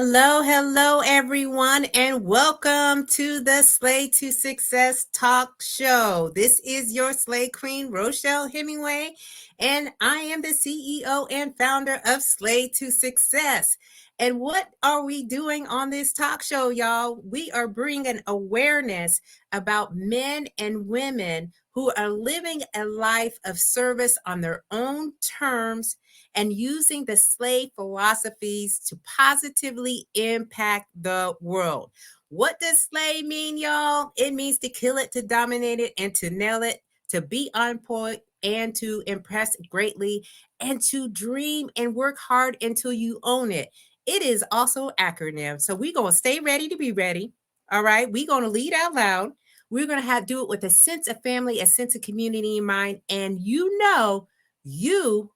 Hello, hello, everyone, and welcome to the Slay to Success Talk Show. This is your Slay Queen, Rochelle Hemingway, and I am the CEO and founder of Slay to Success. And what are we doing on this talk show, y'all? We are bringing awareness about men and women who are living a life of service on their own terms and using the slave philosophies to positively impact the world. What does slay mean, y'all? It means to kill it, to dominate it, and to nail it, to be on point, and to impress greatly, and to dream and work hard until you own it. It is also acronym. So we're going to stay ready to be ready. All right. We're going to lead out loud. We're going to have do it with a sense of family, a sense of community in mind. And you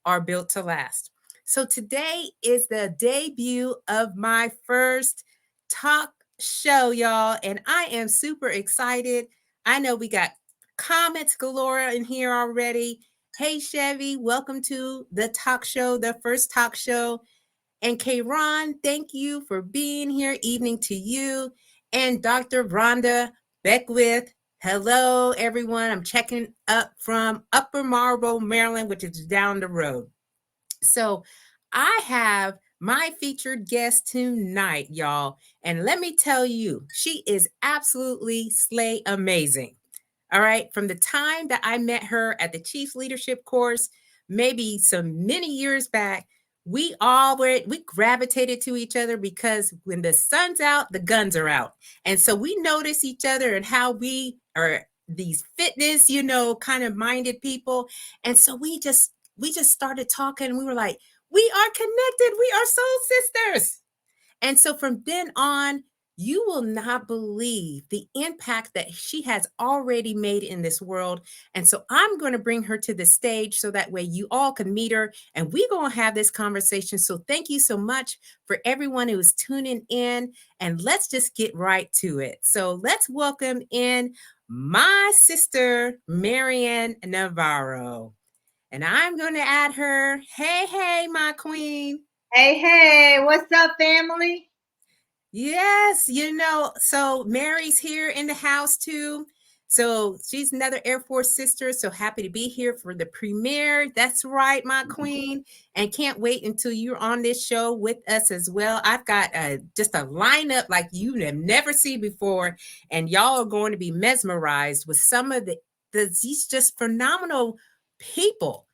are built to last. So today is the debut of my first talk show, y'all, and I am super excited. I know we got comments galore in here already. Hey, Chevy, welcome to the talk show, the first talk show. And Kayron, thank you for being here. Evening to you. And Dr. Rhonda Beckwith. Hello, everyone. I'm checking up from Upper Marlboro, Maryland, which is down the road. So I have my featured guest tonight, y'all. And let me tell you, she is absolutely slay amazing. All right. From the time that I met her at the Chief Leadership course, maybe some many years back, we gravitated to each other because when the sun's out, the guns are out. And so we notice each other and how we are these fitness, kind of minded people. And so we just started talking. We were like, we are connected. We are soul sisters. And so from then on, you will not believe the impact that she has already made in this world. And so I'm going to bring her to the stage so that way you all can meet her and we're going to have this conversation. So thank you so much for everyone who is tuning in. And let's just get right to it. So let's welcome in my sister, Maryann Navarro. And I'm going to add her. Hey, my queen. Hey, what's up, family? Yes, so Mary's here in the house too. So she's another Air Force sister. So happy to be here for the premiere. That's right, my queen. And can't wait until you're on this show with us as well. I've got just a lineup like you have never seen before. And y'all are going to be mesmerized with some of these just phenomenal people,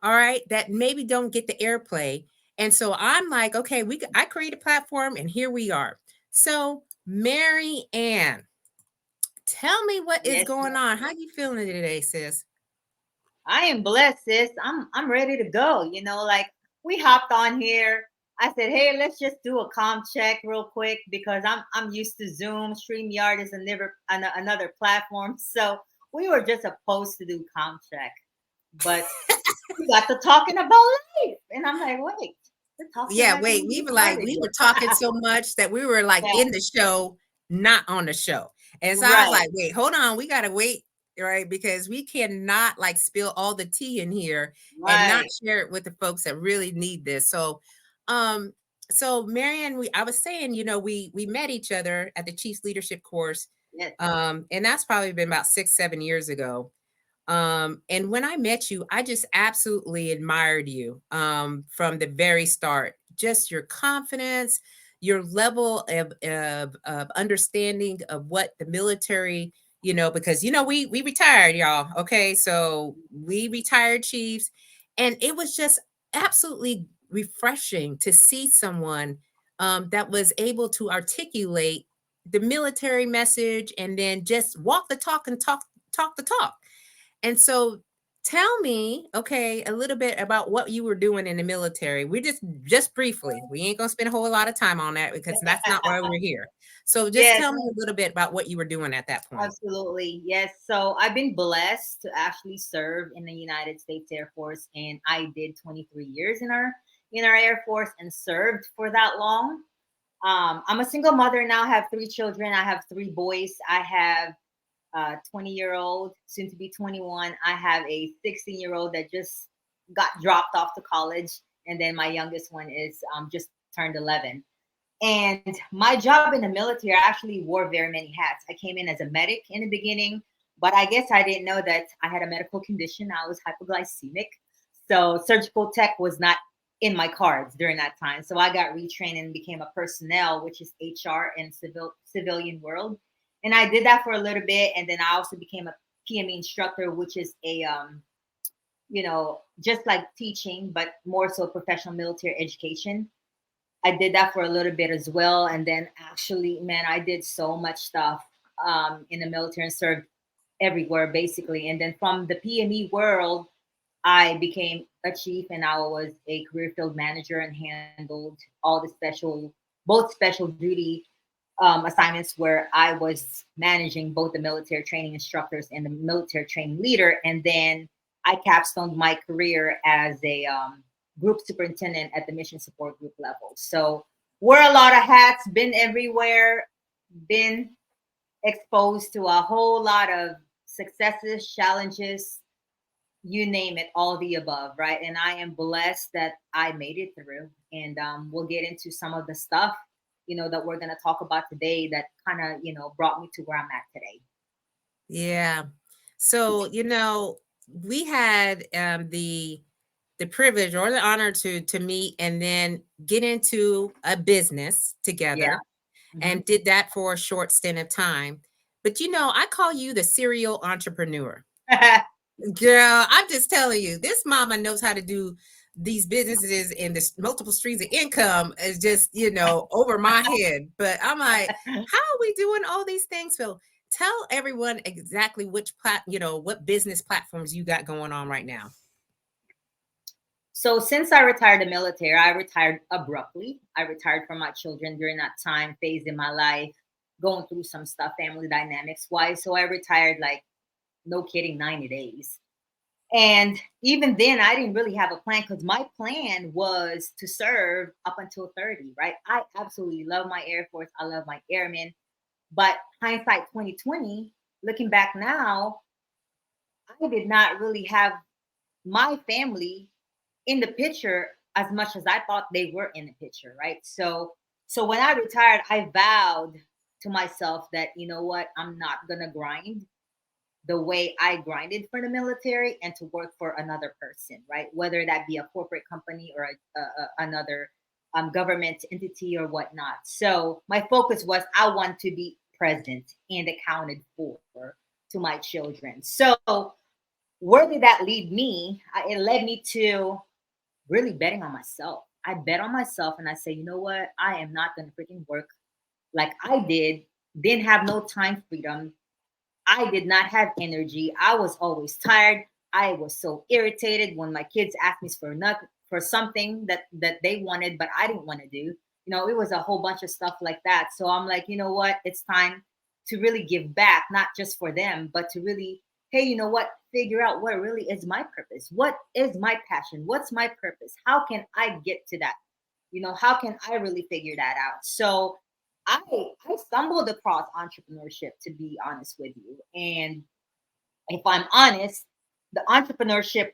all right, that maybe don't get the airplay. And so I'm like, okay, I create a platform and here we are. So, Maryann, tell me what is going on. How you feeling today, sis? I am blessed, sis. I'm ready to go. Like we hopped on here. I said, hey, let's just do a calm check real quick because I'm used to Zoom. StreamYard is another platform. So we were just supposed to do calm check. But we got to talking about life. And I'm like, wait, the talk show. Yeah, wait, we were talking so much that we were like in the show, not on the show. And so I was like, wait, hold on, we gotta wait, right? Because we cannot like spill all the tea in here and not share it with the folks that really need this. So Maryann, I was saying, we met each other at the Chiefs Leadership course. Yes. And that's probably been about 6-7 years ago. And when I met you, I just absolutely admired you from the very start. Just your confidence, your level of understanding of what the military, because we retired, y'all. Okay, so we retired chiefs, and it was just absolutely refreshing to see someone that was able to articulate the military message and then just walk the talk and talk the talk. And so tell me, okay, a little bit about what you were doing in the military. We just briefly. We ain't gonna spend a whole lot of time on that because that's not why we're here. So just tell me a little bit about what you were doing at that point. Absolutely. Yes. So I've been blessed to actually serve in the United States Air Force, and I did 23 years in our Air Force and served for that long. I'm a single mother now. I have 3 children. I have 3 boys. I have 20-year-old, soon to be 21. I have a 16-year-old that just got dropped off to college, and then my youngest one is just turned 11. And my job in the military, I actually wore very many hats. I came in as a medic in the beginning, but I guess I didn't know that I had a medical condition. I was hypoglycemic. So surgical tech was not in my cards during that time. So I got retrained and became a personnel, which is HR in civilian world. And I did that for a little bit. And then I also became a PME instructor, which is a just like teaching, but more so professional military education. I did that for a little bit as well. And then actually, man, I did so much stuff in the military and served everywhere basically. And then from the PME world, I became a chief and I was a career field manager and handled all the both special duty assignments where I was managing both the military training instructors and the military training leader. And then I capstoned my career as a group superintendent at the mission support group level. So wore a lot of hats, been everywhere, been exposed to a whole lot of successes, challenges, you name it, all the above, right? And I am blessed that I made it through. And we'll get into some of the stuff, that we're going to talk about today that kind of, brought me to where I'm at today. Yeah. So, we had the privilege or the honor to meet and then get into a business Yeah. together, Hmm. and did that for a short stint of time. But I call you the serial entrepreneur. Girl, I'm just telling you, this mama knows how to do these businesses, and this multiple streams of income is just, over my head. But I'm like, how are we doing all these things, Phil? Tell everyone exactly what business platforms you got going on right now. So since I retired the military, I retired abruptly. I retired from my children during that time phase in my life, going through some stuff, family dynamics wise. So I retired like, no kidding, 90 days. And even then, I didn't really have a plan because my plan was to serve up until 30, right? I absolutely love my Air Force. I love my airmen. But hindsight 2020, looking back now, I did not really have my family in the picture as much as I thought they were in the picture, right? So when I retired, I vowed to myself that, you know what, I'm not gonna grind the way I grinded for the military and to work for another person, right? Whether that be a corporate company or another government entity or whatnot. So my focus was I want to be present and accounted for to my children. So where did that lead me? It led me to really betting on myself. I bet on myself and I say, you know what? I am not going to freaking work like I did, didn't have no time freedom. I did not have energy. I was always tired. I was so irritated when my kids asked me for something that they wanted, but I didn't want to do. It was a whole bunch of stuff like that. So I'm like, you know what? It's time to really give back, not just for them, but to really, hey, you know what? Figure out what really is my purpose. What is my passion? What's my purpose? How can I get to that? How can I really figure that out? So I I stumbled across entrepreneurship, to be honest with you. And if I'm honest, the entrepreneurship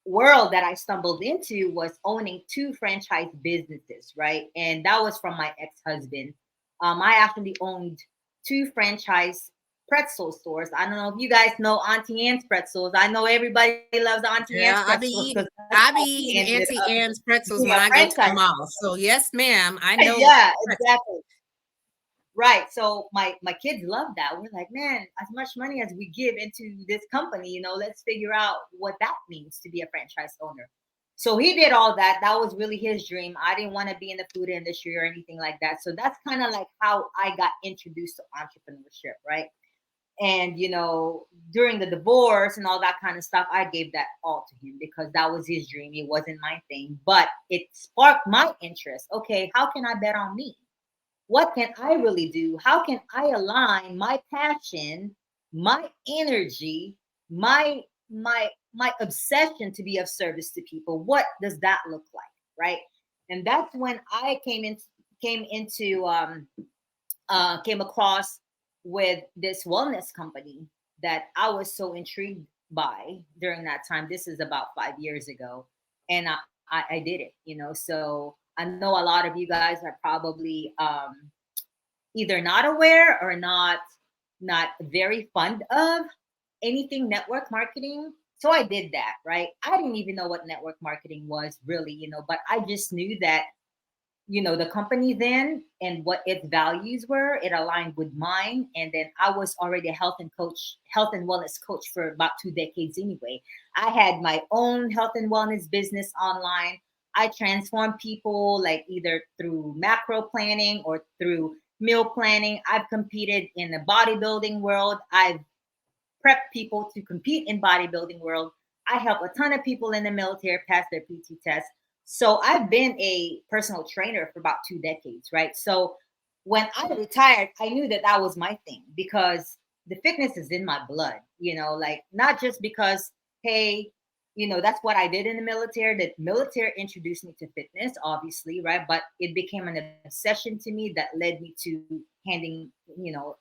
world that I stumbled into was owning two franchise businesses, right? And that was from my ex-husband. I actually owned two franchise pretzel stores. I don't know if you guys know Auntie Anne's pretzels. I know everybody loves Auntie Anne's Yeah, pretzels because that's how I be we eating ended Auntie up Anne's pretzels being when a I go to the franchise mall. store. So yes, ma'am, I know Yeah, pretzels. exactly. Right. So my kids love that. We're like, man, as much money as we give into this company, let's figure out what that means to be a franchise owner. So he did all that. That was really his dream. I didn't want to be in the food industry or anything like that. So that's kind of like how I got introduced to entrepreneurship, right? And during the divorce and all that kind of stuff, I gave that all to him because that was his dream. It wasn't my thing, but it sparked my interest. Okay, how can I bet on me? What can I really do? How can I align my passion, my energy, my obsession to be of service to people? What does that look like, right? And that's when I came across with this wellness company that I was so intrigued by during that time. This is about 5 years ago, and I did it. So I I know a lot of you guys are probably either not aware or not very fond of anything network marketing. So I did that, right? I didn't even know what network marketing was really, but I just knew that the company then and what its values were, it aligned with mine. And then I was already a health and wellness coach for about 2 decades anyway. I had my own health and wellness business online. I transformed people like either through macro planning or through meal planning. I've competed in the bodybuilding world. I've prep people to compete in bodybuilding world. I help a ton of people in the military pass their PT test. So I've been a personal trainer for about 2 decades, right? So when I retired, I knew that that was my thing because the fitness is in my blood, like not just because, hey, that's what I did in the military. The military introduced me to fitness, obviously, right? But it became an obsession to me that led me to handing,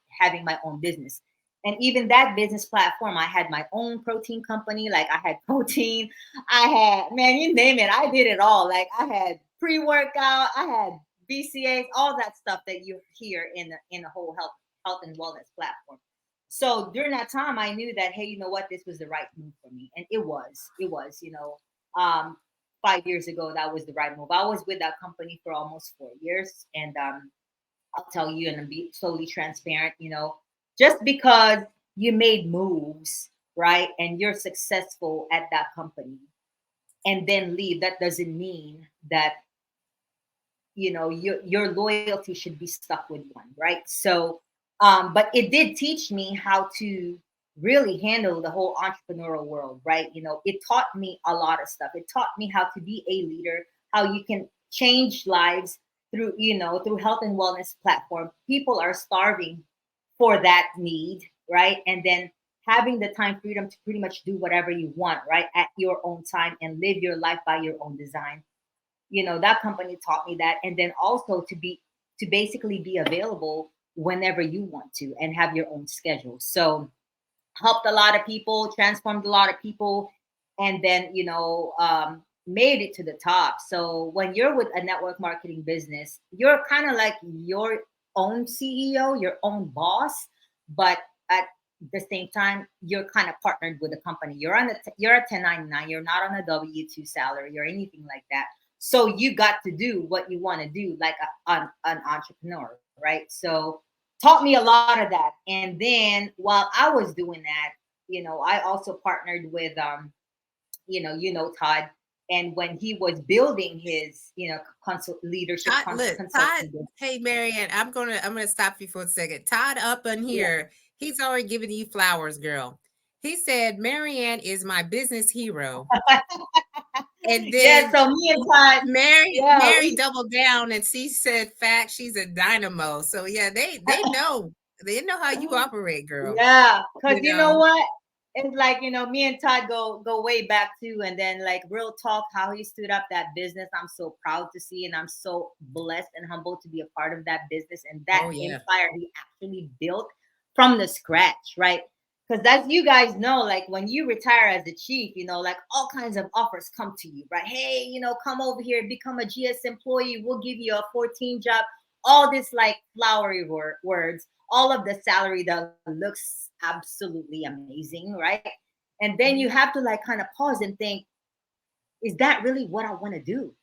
having my own business. And even that business platform, I had my own protein company. Like I had protein, I had, man, you name it, I did it all. Like I had pre-workout, I had BCAs, all that stuff that you hear in the whole health and wellness platform. So during that time, I knew that, hey, you know what, this was the right move for me, and it was, um, 5 years ago, that was the right move. I was with that company for almost 4 years, and I'll tell you, and I'll be totally transparent, just because you made moves, right, and you're successful at that company and then leave, that doesn't mean that, your loyalty should be stuck with one, right? So, but it did teach me how to really handle the whole entrepreneurial world, right? It taught me a lot of stuff. It taught me how to be a leader, how you can change lives through, through health and wellness platform. People are starving for that need, right? And then having the time freedom to pretty much do whatever you want, right, at your own time and live your life by your own design. That company taught me that. And then also to basically be available whenever you want to and have your own schedule. So helped a lot of people, transformed a lot of people, and then made it to the top. So when you're with a network marketing business, you're kind of like your own CEO, your own boss, but at the same time, you're kind of partnered with a company. You're a 1099. You're not on a W-2 salary or anything like that. So you got to do what you want to do, like an entrepreneur, right? So taught me a lot of that. And then while I was doing that, I also partnered with Todd. And when he was building his, leadership Todd, look, Todd. consulting business. Hey, Maryann, I'm gonna stop you for a second. Todd up in Yeah. here, he's already giving you flowers, girl. He said Maryann is my business hero, and Yeah, then so me and Todd, yeah, Mary doubled down, and she said, "Fact, she's a dynamo." So yeah, they know how you operate, girl. yeah, because You you know know. what? It's like, me and Todd go way back too. And then like real talk, how he stood up that business. I'm so proud to see, and I'm so blessed and humbled to be a part of that business and that Oh yeah. empire he actually built from the scratch, right? Because as you guys know, like when you retire as a chief, like all kinds of offers come to you, right? Hey, come over here, become a GS employee. We'll give you a 14 job. All this like flowery words, all of the salary that looks absolutely amazing, right? And then you have to like kind of pause and think, is that really what I want to do?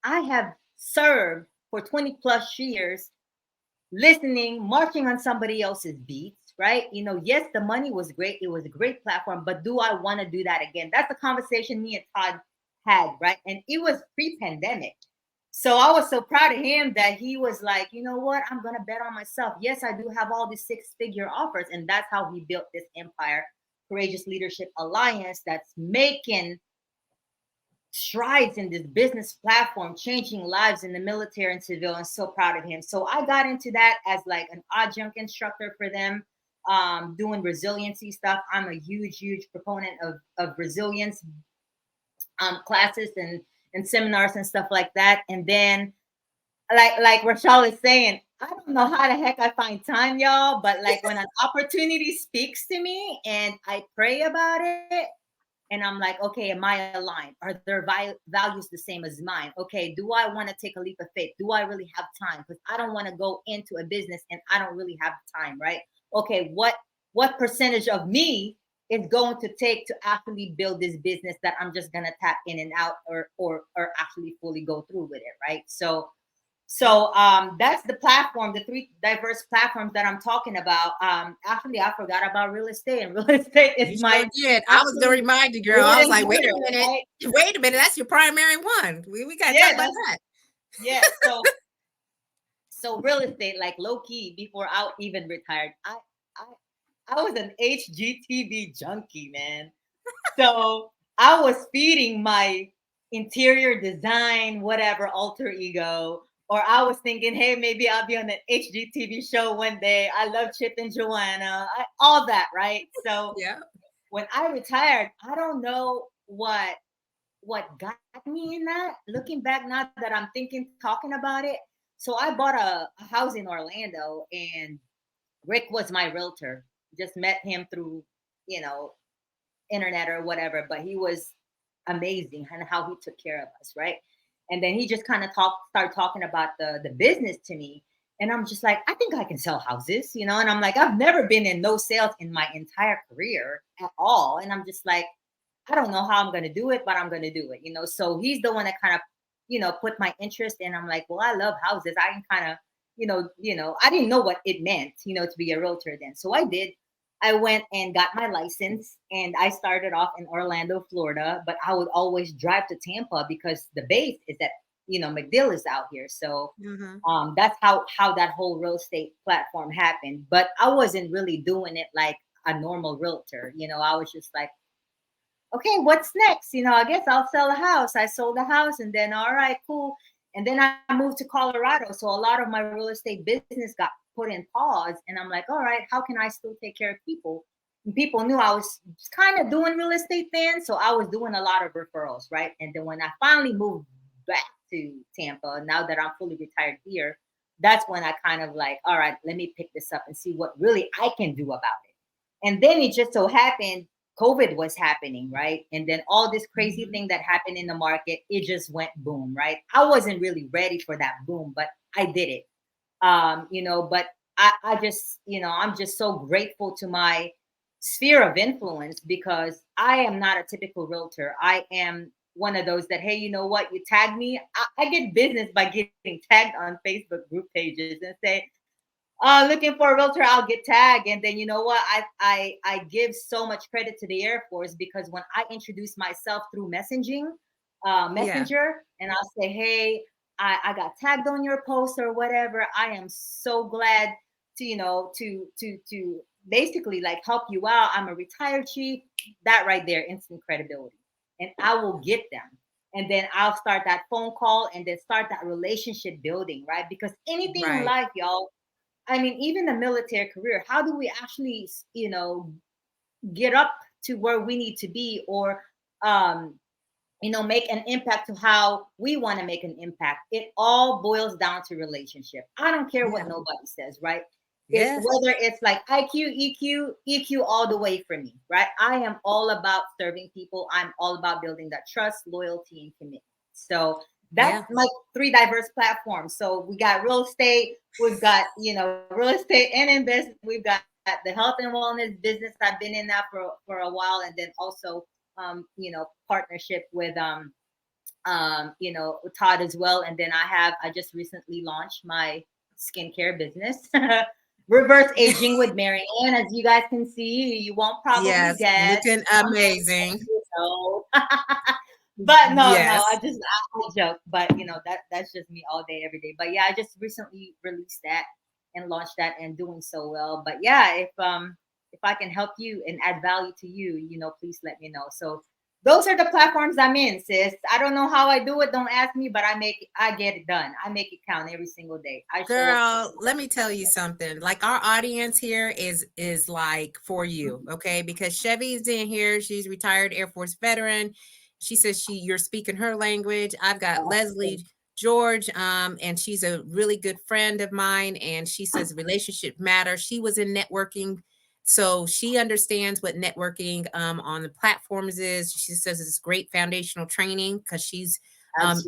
I have served for 20 plus years listening, marching on somebody else's beats, right? Yes, the money was great. It was a great platform, but do I want to do that again? That's the conversation me and Todd had, right? And it was pre-pandemic. So I was so proud of him that he was like, you know what? I'm going to bet on myself. Yes, I do have all these six-figure offers. And that's how he built this empire, Courageous Leadership Alliance, that's making strides in this business platform, changing lives in the military and civil. I'm so proud of him. So I got into that as like an adjunct instructor for them, doing resiliency stuff. I'm a huge proponent of resilience classes and seminars and stuff like that. And then like Rochelle is saying, I don't know how the heck I find time, y'all, but like when an opportunity speaks to me and I pray about it, And I'm like, okay, am I aligned? Are their values the same as mine? Okay, do I want to take a leap of faith? Do I really have time? Because I don't want to go into a business and I don't really have time, right? Okay, what percentage of me is going to take to actually build this business that I'm just gonna tap in and out, or actually fully go through with it, right? So that's the platform, the three diverse platforms that I'm talking about. Actually, I forgot about real estate, and real estate is You my sure did. I was gonna actually remind you, girl. I bread was and like, wait a butter, minute, right? wait a minute. That's your primary one. We gotta talk Yeah, about that's that. yeah. So real estate, like low key, before I even retired, I was an HGTV junkie, man. So I was feeding my interior design, whatever alter ego, or I was thinking, hey, maybe I'll be on an HGTV show one day. I love Chip and Joanna, all that, right? So Yeah. when I retired, I don't know what got me in that. Looking back now that I'm thinking, talking about it, so I bought a house in Orlando, and Rick was my realtor. Just met him through, you know, internet or whatever, but he was amazing and how he took care of us, right? And then he just kind of started talking about the business to me. And I'm just like, I think I can sell houses, you know? And I'm like, I've never been in no sales in my entire career at all. And I'm just like, I don't know how I'm gonna do it, but I'm gonna do it, you know. So he's the one that kind of, put my interest in. I'm like, well, I love houses. I can kind of, I didn't know what it meant, to be a realtor then. So I did. I went and got my license, and I started off in Orlando, Florida, but I would always drive to Tampa because the base is that, McDill is out here. So Hmm. that's how that whole real estate platform happened. But I wasn't really doing it like a normal realtor. I was just like, okay, what's next? I guess I'll sell a house. I sold a house, and then, all right, cool. And then I moved to Colorado. So a lot of my real estate business got put in pause. And I'm like, all right, how can I still take care of people? And people knew I was kind of doing real estate then. So I was doing a lot of referrals, right? And then when I finally moved back to Tampa, now that I'm fully retired here, that's when I kind of like, all right, let me pick this up and see what really I can do about it. And then it just so happened COVID was happening, right? And then all this crazy Hmm. thing that happened in the market, it just went boom, right? I wasn't really ready for that boom, but I did it. But I just, I'm just so grateful to my sphere of influence because I am not a typical realtor. I am one of those that, hey, you know what? You tag me. I get business by getting tagged on Facebook group pages and say, looking for a realtor, I'll get tagged. And then you know what? I give so much credit to the Air Force because when I introduce myself through Yeah. messenger, and I'll say, hey, I got tagged on your post or whatever, I am so glad to, to basically like help you out. I'm a retired chief. That right there, instant credibility. And I will get them. And then I'll start that phone call and then start that relationship building, right? Because anything in Right. life, y'all, I mean, even the military career, how do we actually, get up to where we need to be, or, um, make an impact to how we want to make an impact? It all boils down to relationship. I don't care what Yeah. nobody says, right? It's Yeah. whether it's like IQ, EQ all the way for me, right? I am all about serving people. I'm all about building that trust, loyalty, and commitment. So that's Yeah. my three diverse platforms. So we got real estate, we've got, real estate and investment, we've got the health and wellness business. I've been in that for a while, and then also partnership with Todd as well. And then I just recently launched my skincare business. Reverse aging with Maryann. As you guys can see, you won't probably Yes. guess. Looking I'm amazing. 37 years old. But no, Yes. I joke. But that's just me all day, every day. But yeah, I just recently released that and launched that and doing so well. But yeah, if I can help you and add value to you, please let me know. So those are the platforms I'm in, sis. I don't know how I do it. Don't ask me, but I get it done. I make it count every single day. I show up. Girl, let me tell you something. Like our audience here is like for you, okay? Because Chevy's in here. She's retired Air Force veteran. She says you're speaking her language. I've got Leslie George, and she's a really good friend of mine. And she says relationship matters. She was in networking So she understands what networking on the platforms is. She says it's great foundational training because she's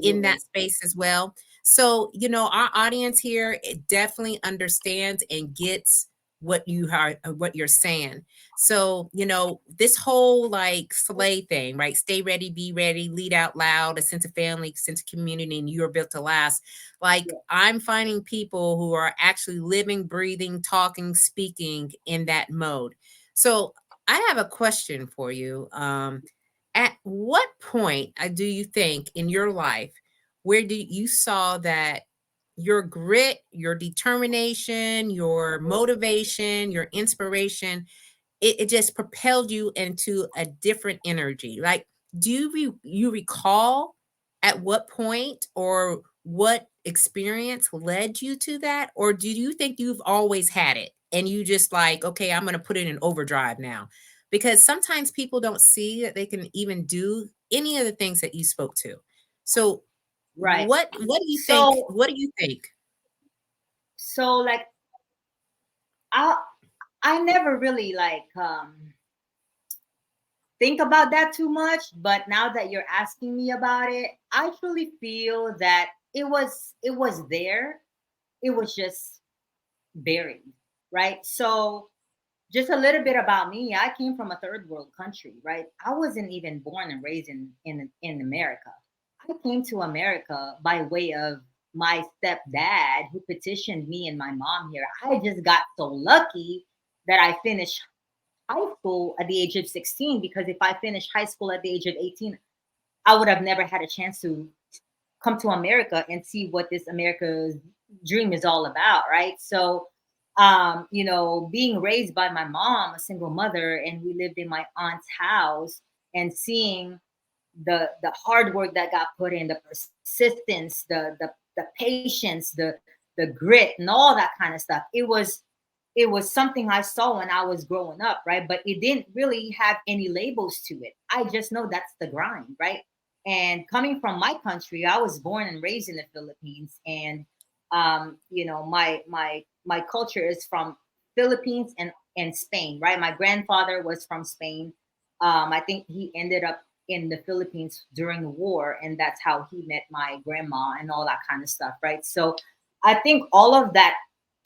in that Absolutely. space as well. So, our audience here, it definitely understands and gets what you're saying. So, this whole like slay thing, right? Stay ready, be ready, lead out loud, a sense of family, sense of community, and you're built to last. Like, Yeah. I'm finding people who are actually living, breathing, talking, speaking in that mode. So I have a question for you. At what point do you think in your life where do you saw that your grit, your determination, your motivation, your inspiration, it just propelled you into a different energy? Like, do you recall at what point or what experience led you to that? Or do you think you've always had it and you just like, okay, I'm going to put it in overdrive now? Because sometimes people don't see that they can even do any of the things that you spoke to. So Right. what do you think? So What do you think? like I I never really think about that too much, but now that you're asking me about it, I truly feel that it was there. It was just buried, right? So just a little bit about me. I came from a third world country, right? I wasn't even born and raised in America. I came to America by way of my stepdad who petitioned me and my mom here. I just got so lucky that I finished high school at the age of 16, because if I finished high school at the age of 18, I would have never had a chance to come to America and see what this America's dream is all about, right? So, being raised by my mom, a single mother, and we lived in my aunt's house, and seeing the hard work that got put in, the persistence, the patience, the grit, and all that kind of stuff. It was something I saw when I was growing up, right? But it didn't really have any labels to it. I just know that's the grind, right? And coming from my country, I was born and raised in the Philippines, and my culture is from Philippines and Spain, right? My grandfather was from Spain. I think he ended up in the Philippines during the war, and that's how he met my grandma and all that kind of stuff, right? So I think all of that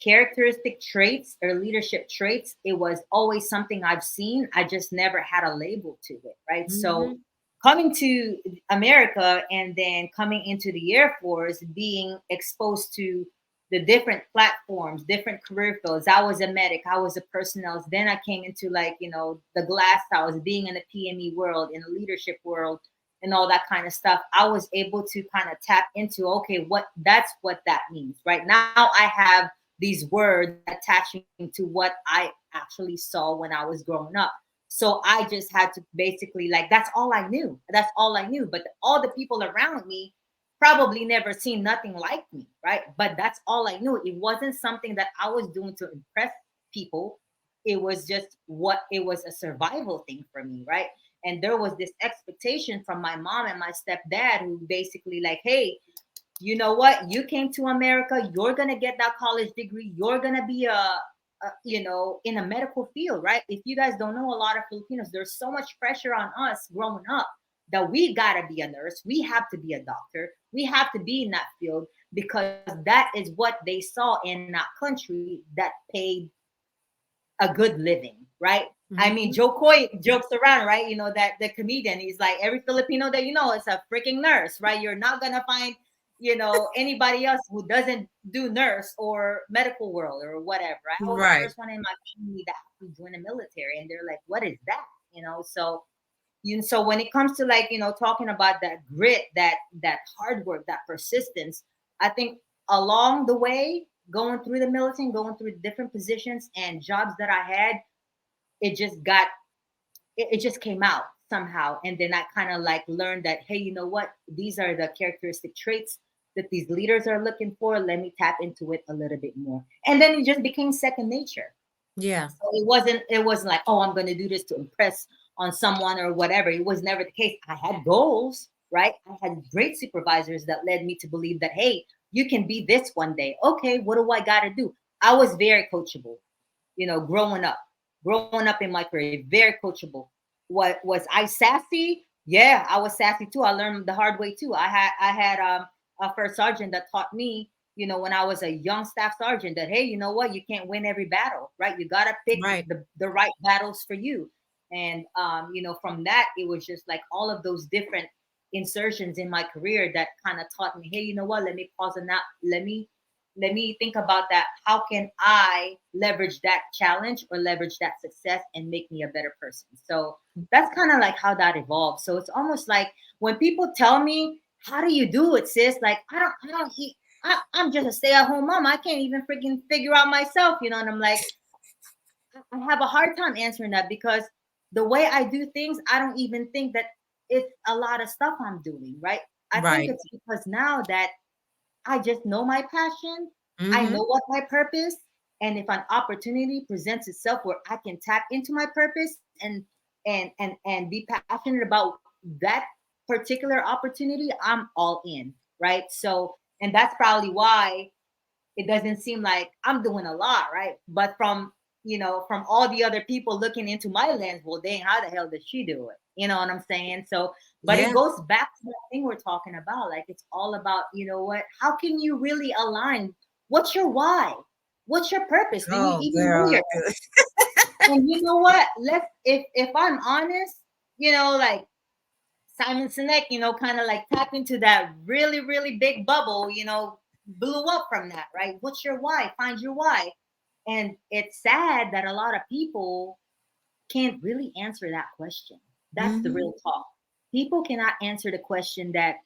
characteristic traits or leadership traits, it was always something I've seen. I just never had a label to it, right? So Mhm. coming to America and then coming into the Air Force, being exposed to the different platforms, different career fields. I was a medic, I was a personnel. Then I came into the glass house, being in the PME world, in the leadership world, and all that kind of stuff. I was able to kind of tap into, okay, what that means. Right now I have these words attaching to what I actually saw when I was growing up. So I just had to basically, like, that's all I knew. That's all I knew. But all the people around me probably never seen nothing like me, right? But that's all I knew. It wasn't something that I was doing to impress people. It was just what it was, a survival thing for me, right? And there was this expectation from my mom and my stepdad who basically like, hey, you know what? You came to America. You're gonna get that college degree. You're gonna be in a medical field, right? If you guys don't know, a lot of Filipinos, there's so much pressure on us growing up that we gotta be a nurse. We have to be a doctor. We have to be in that field because that is what they saw in that country that paid a good living, right? I mean, Mhm. Joe Coy jokes around, right? You know, that the comedian, he's like, every Filipino that you know is a freaking nurse, right? You're not gonna find, anybody else who doesn't do nurse or medical world or whatever. I was the Right. first one in my family that actually joined the military, and they're like, "What is that?" So when it comes to talking about that grit, that hard work, that persistence, I think along the way, going through the military, going through different positions and jobs that I had, it just got it just came out somehow. And then I kind of like learned that, hey, you know what? These are the characteristic traits that these leaders are looking for. Let me tap into it a little bit more. And then it just became second nature. Yeah. So it wasn't like, oh, I'm gonna do this to impress on someone or whatever. It was never the case. I had goals, right? I had great supervisors that led me to believe that, hey, you can be this one day. Okay, what do I gotta do? I was very coachable, growing up. growing up in my career, very coachable. What was I sassy? Yeah, I was sassy too. I learned the hard way too. I had a first sergeant that taught me, when I was a young staff sergeant, that hey, you know what, you can't win every battle, right? You gotta pick Right. the right battles for you. And from that, it was just like all of those different insertions in my career that kind of taught me, hey, you know what, let me pause and not let me think about that. How can I leverage that challenge or leverage that success and make me a better person? So that's kind of like how that evolved. So it's almost like when people tell me, how do you do it, sis? Like, I'm just a stay-at-home mom. I can't even freaking figure out myself, and I'm like, I have a hard time answering that because the way I do things, I don't even think that it's a lot of stuff I'm doing, right? I think Right. it's because now that I just know my passion. I Mm-hmm. know what my purpose, and if an opportunity presents itself where I can tap into my purpose and be passionate about that particular opportunity, I'm all in, right? So, and that's probably why it doesn't seem like I'm doing a lot, right? But from all the other people looking into my lens, well, dang, how the hell did she do it? You know what I'm saying? So, but it Yeah. goes back to that thing we're talking about. Like, it's all about, what? How can you really align? What's your why? What's your purpose? Do you Oh, even know girl. your? And you know what? Let's if I'm honest, like Simon Sinek, kind of like tap into that really, really big bubble, blew up from that, right? What's your why? Find your why. And it's sad that a lot of people can't really answer that question. That's the Mm-hmm. real talk. People cannot answer the question that,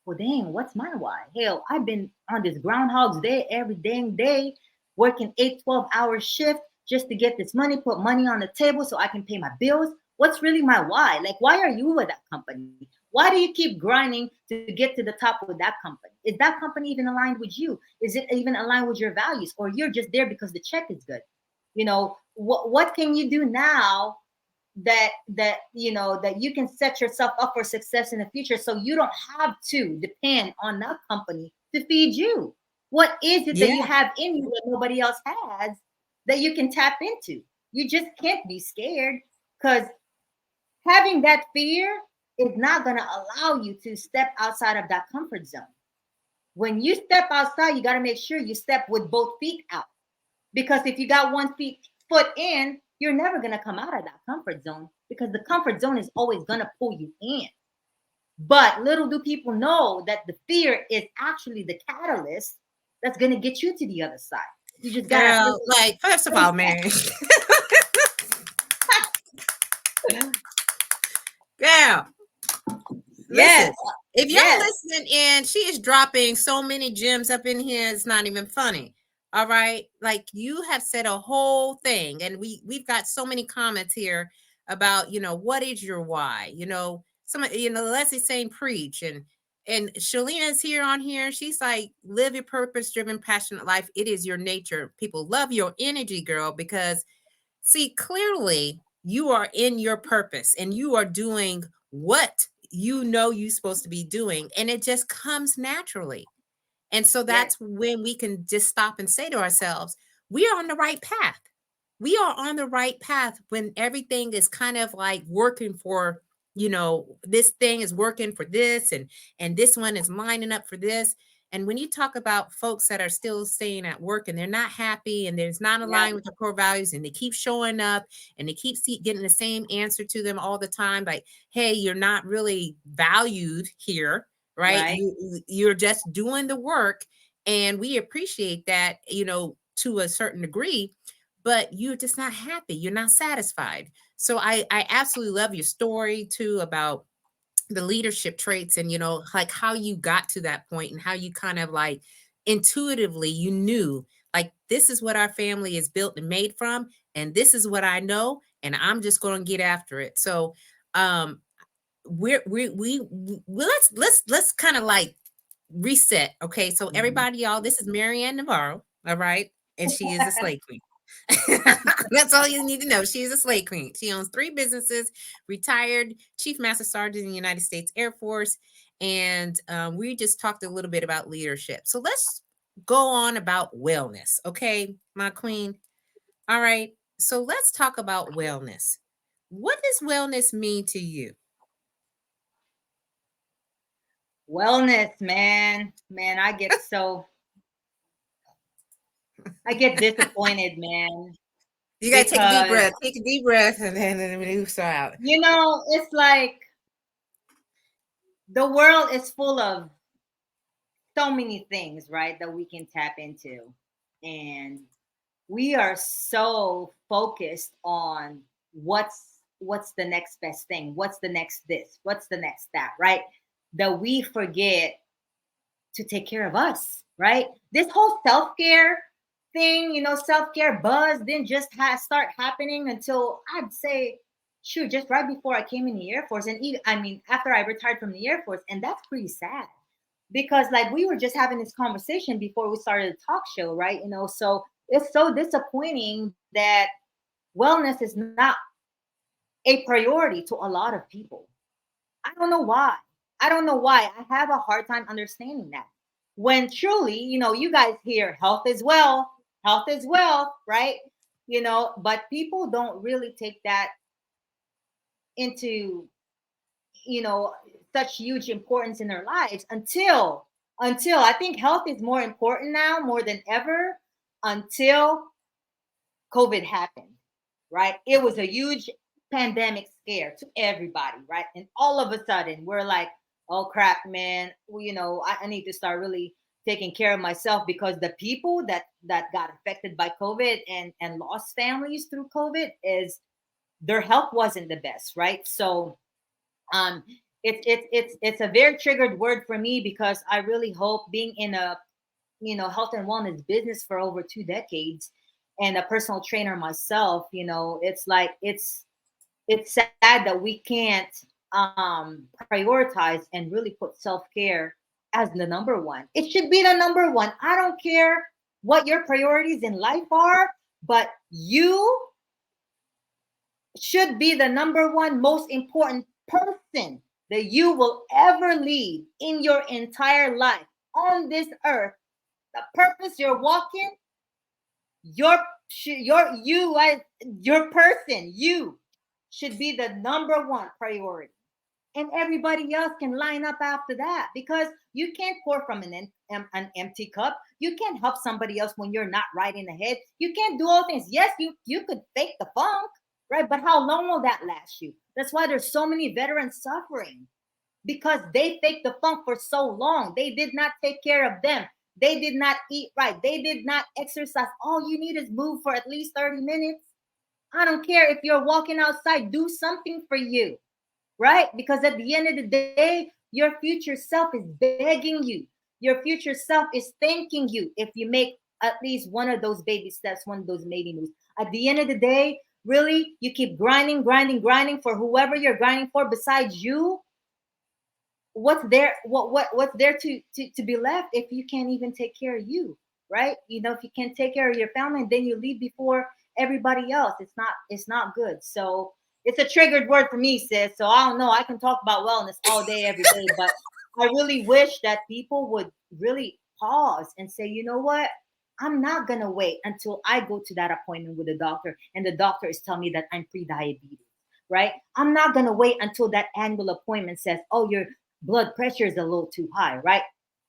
well, dang, what's my why? Hell, I've been on this Groundhog's Day every dang day, working 8, 12 hour shift just to get this money, put money on the table so I can pay my bills. What's really my why? Like, why are you with that company? Why do you keep grinding to get to the top with that company? Is that company even aligned with you? Is it even aligned with your values? Or you're just there because the check is good? What can you do now that you can set yourself up for success in the future, so you don't have to depend on that company to feed you? What is it that you Yeah. have in you that nobody else has that you can tap into? You just can't be scared, because having that fear is not going to allow you to step outside of that comfort zone. When you step outside, you got to make sure you step with both feet out, because if you got foot in, you're never going to come out of that comfort zone, because the comfort zone is always going to pull you in. But little do people know that the fear is actually the catalyst that's going to get you to the other side. You just got to Girl, like, first of all, Mary, girl, listen, Yes, if y'all yes, listening in, she is dropping so many gems up in here, it's not even funny. All right. Like, you have said a whole thing, and we've got so many comments here about, what is your why? Leslie's saying preach, and Shalina is here on here. She's like, live your purpose driven, passionate life. It is your nature. People love your energy, girl, because see, clearly you are in your purpose and you are doing what you're supposed to be doing, and it just comes naturally. And so yes, that's when we can just stop and say to ourselves, we are on the right path. We are on the right path when everything is kind of like working for, this thing is working for this, and this one is lining up for this. And when you talk about folks that are still staying at work and they're not happy and there's not yep, aligned with their core values, and they keep showing up and they keep getting the same answer to them all the time, like, hey, you're not really valued here, right? right, You're just doing the work, and we appreciate that, to a certain degree, but you're just not happy. You're not satisfied. So I absolutely love your story too about the leadership traits, and like how you got to that point and how you kind of like intuitively you knew, like, this is what our family is built and made from, and this is what I know, and I'm just going to get after it. So um we let's kind of like reset. Okay, so mhm, everybody, y'all, this is Maryann Navarro, all right, and she is a slave queen. That's all you need to know. She is a slave queen. She owns 3 businesses, retired chief master sergeant in the United States Air Force, and we just talked a little bit about leadership. So let's go on about wellness, okay, my queen. All right. So let's talk about wellness. What does wellness mean to you? Wellness, man, I get disappointed, man, You got to take a deep because breath. Take a deep breath and then we start out. it's like the world is full of so many things, right, that we can tap into. And we are so focused on what's the next best thing, what's the next this, what's the next that, right? That we forget to take care of us, right? This whole self-care thing, self-care buzz didn't just start happening until I'd say, shoot, just right before I came in the Air Force. And even, I mean, after I retired from the Air Force. And that's pretty sad because, like, we were just having this conversation before we started the talk show, right? So it's so disappointing that wellness is not a priority to a lot of people. I don't know why. I don't know why. I have a hard time understanding that. When truly, you guys hear health is wealth, right? But people don't really take that into, you know, such huge importance in their lives until I think health is more important now more than ever until COVID happened, right? It was a huge pandemic scare to everybody, right? And all of a sudden, we're like, oh crap, man, well, I need to start really taking care of myself because the people that got affected by COVID and lost families through COVID is their health wasn't the best, right? So um it's a very triggered word for me because I really hope being in a health and wellness business for over 2 decades and a personal trainer myself, it's like it's sad that we can't prioritize and really put self-care as the number one. It should be the number one. I don't care what your priorities in life are, but you should be the number one most important person that you will ever lead in your entire life on this earth. The purpose you're walking, your person, you should be the number one priority. And everybody else can line up after that because you can't pour from an empty cup. You can't help somebody else when you're not right in the head. You can't do all things. Yes, you could fake the funk, right? But how long will that last you? That's why there's so many veterans suffering because they faked the funk for so long. They did not take care of them. They did not eat right. They did not exercise. All you need is move for at least 30 minutes. I don't care if you're walking outside, do something for you, right? Because at the end of the day, your future self is begging you. Your future self is thanking you if you make at least one of those baby steps, one of those baby moves. At the end of the day, really, you keep grinding, grinding, grinding for whoever you're grinding for besides you. What's there to be left if you can't even take care of you, right? If you can't take care of your family and then you leave before everybody else, it's not good. So it's a triggered word for me, sis. So I don't know, I can talk about wellness all day every day, but I really wish that people would really pause and say, you know what, I'm not gonna wait until I go to that appointment with the doctor and the doctor is telling me that I'm pre-diabetes, right? I'm not going to wait until that annual appointment says, oh, your blood pressure is a little too high, right?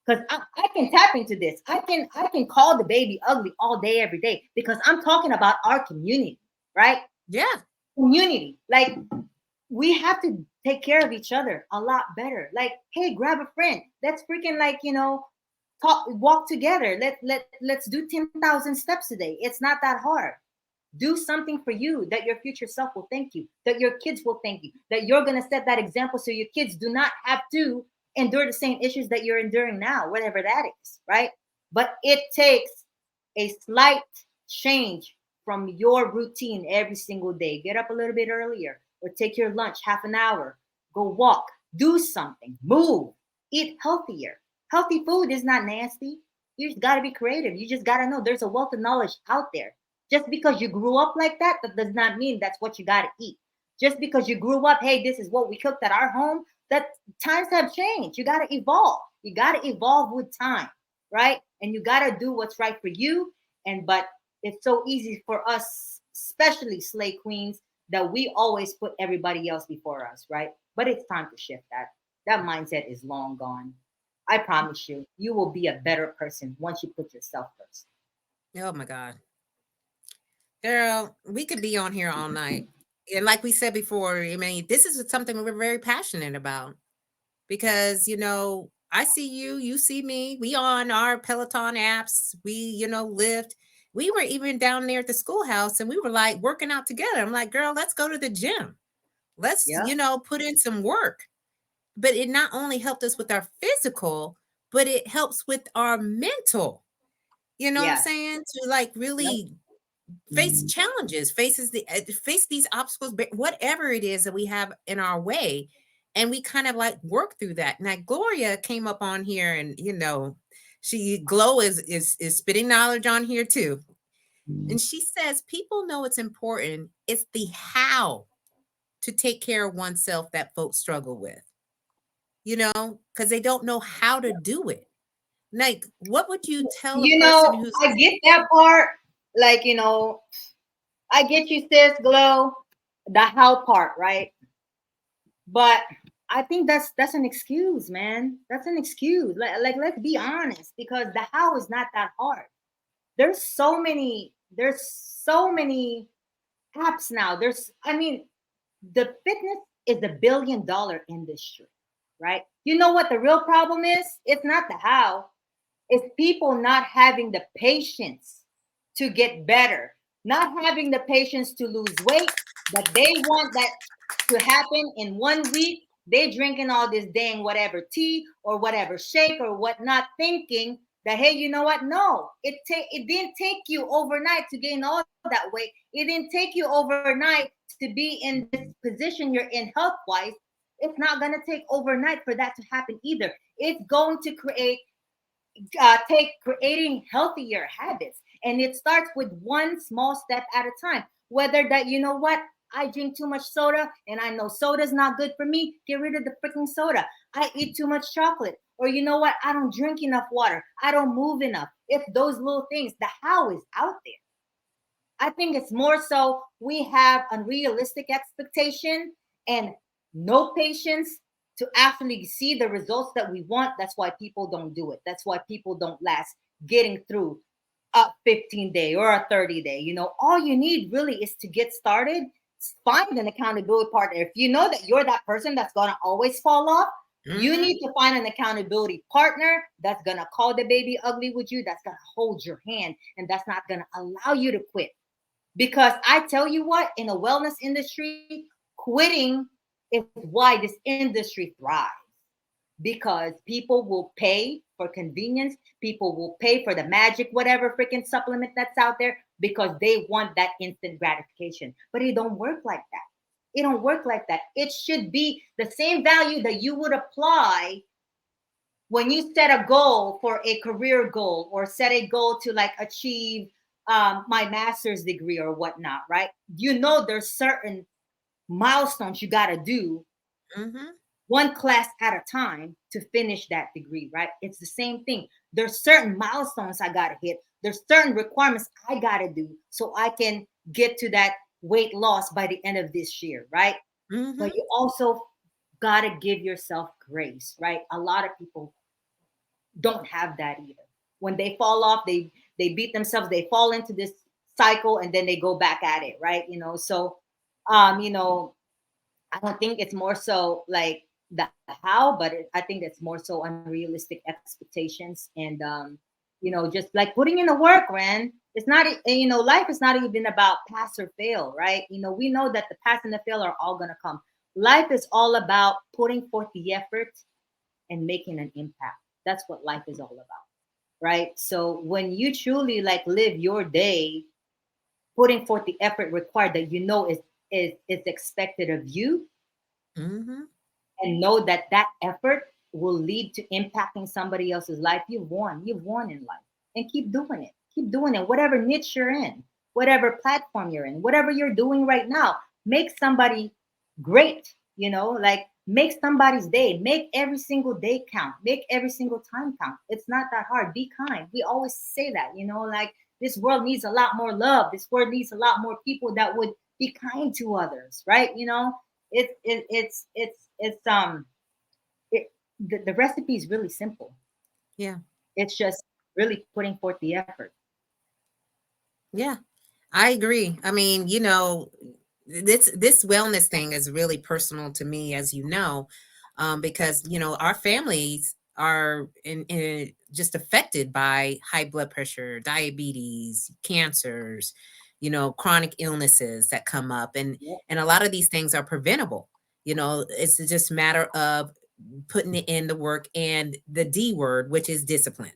Because I can tap into this. I can call the baby ugly all day, every day, because I'm talking about our community, right? Yeah. Community. Like, we have to take care of each other a lot better. Like, hey, grab a friend. Let's freaking, like, walk together. Let's do 10,000 steps a day. It's not that hard. Do something for you that your future self will thank you, that your kids will thank you, that you're going to set that example so your kids do not have to endure the same issues that you're enduring now, whatever that is, right? But it takes a slight change from your routine every single day. Get up a little bit earlier or take your lunch half an hour, go walk, do something, move, eat healthier. Healthy food is not nasty. You just got to be creative. You just got to know there's a wealth of knowledge out there. Just because you grew up like that, that does not mean that's what you got to eat. Just because you grew up, hey, this is what we cooked at our home, that times have changed. You got to evolve. You got to evolve with time, right? And you got to do what's right for you. But it's so easy for us especially slay queens, that we always put everybody else before us, right? But it's time to shift that. That mindset is long gone. I promise you, you will be a better person once you put yourself first. Oh my God. Girl, we could be on here all night. And like we said before, I mean, this is something we're very passionate about because, I see you, you see me. We on our Peloton apps. We, lift. We were even down there at the schoolhouse and we were like working out together. I'm like, girl, let's go to the gym. Let's, Yeah. put in some work. But it not only helped us with our physical, but it helps with our mental. You know what I'm Yes. saying? To like Yep. really face challenges, face these obstacles, but whatever it is that we have in our way, and we kind of like work through that. Now, Gloria came up on here, and she Glow is spitting knowledge on here too, and she says people know it's important. It's the how to take care of oneself that folks struggle with, because they don't know how to do it. Like, what would you tell a You person know, who's I get that part. Like, I get you, sis, Glow, the how part, right? But I think that's an excuse, man. That's an excuse. Like let's be honest, because the how is not that hard. There's so many apps now. I mean, the fitness is a $1 billion industry, right? You know what the real problem is? It's not the how, it's people not having the patience to get better, not having the patience to lose weight, but they want that to happen in 1 week. They drinking all this dang whatever tea or whatever shake or whatnot, thinking that, hey, you know what? No, it didn't take you overnight to gain all that weight. It didn't take you overnight to be in this position you're in health wise. It's not gonna take overnight for that to happen either. It's going to take creating healthier habits, and it starts with one small step at a time. Whether that, you know what, I drink too much soda and I know soda's not good for me, get rid of the freaking soda. I eat too much chocolate, or you know what, I don't drink enough water, I don't move enough. If those little things, the how is out there. I think it's more so we have unrealistic expectation and no patience to actually see the results that we want. That's why people don't do it. That's why people don't last getting through a 15-day or a 30-day. All you need really is to get started. Find an accountability partner. If you know that you're that person that's going to always fall off, you Mhm. need to find an accountability partner that's going to call the baby ugly with you, that's going to hold your hand, and that's not going to allow you to quit. Because I tell you what, in the wellness industry, quitting is why this industry thrives. Because people will pay for convenience, people will pay for the magic, whatever freaking supplement that's out there, because they want that instant gratification. But it don't work like that. It don't work like that. It should be the same value that you would apply when you set a goal for a career goal, or set a goal to like achieve my master's degree or whatnot, right? There's certain milestones you got to do, Mhm. one class at a time, to finish that degree, right? It's the same thing. There's certain milestones I got to hit. There's certain requirements I got to do so I can get to that weight loss by the end of this year, right? But Mhm. you also got to give yourself grace, right? A lot of people don't have that either. When they fall off, they beat themselves, they fall into this cycle, and then they go back at it, right? So I don't think it's more so like the how, but I think it's more so unrealistic expectations, and just like putting in the work, man. It's not, life is not even about pass or fail, right? We know that the pass and the fail are all gonna come. Life is all about putting forth the effort and making an impact. That's what life is all about, right? So when you truly like live your day, putting forth the effort required that is expected of you, Mhm. and know that that effort will lead to impacting somebody else's life, you've won. You've won in life. And keep doing it. Keep doing it. Whatever niche you're in, whatever platform you're in, whatever you're doing right now, make somebody great. Like make somebody's day. Make every single day count. Make every single time count. It's not that hard. Be kind. We always say that, like This world needs a lot more love. This world needs a lot more people that would be kind to others, right? You know, it's it the recipe is really simple. Yeah. It's just really putting forth the effort. Yeah. I agree. I mean, this wellness thing is really personal to me, as you know, because our families are just affected by high blood pressure, diabetes, cancers, chronic illnesses that come up, Yep. and a lot of these things are preventable. It's just a matter of putting it in the work and the D word, which is discipline.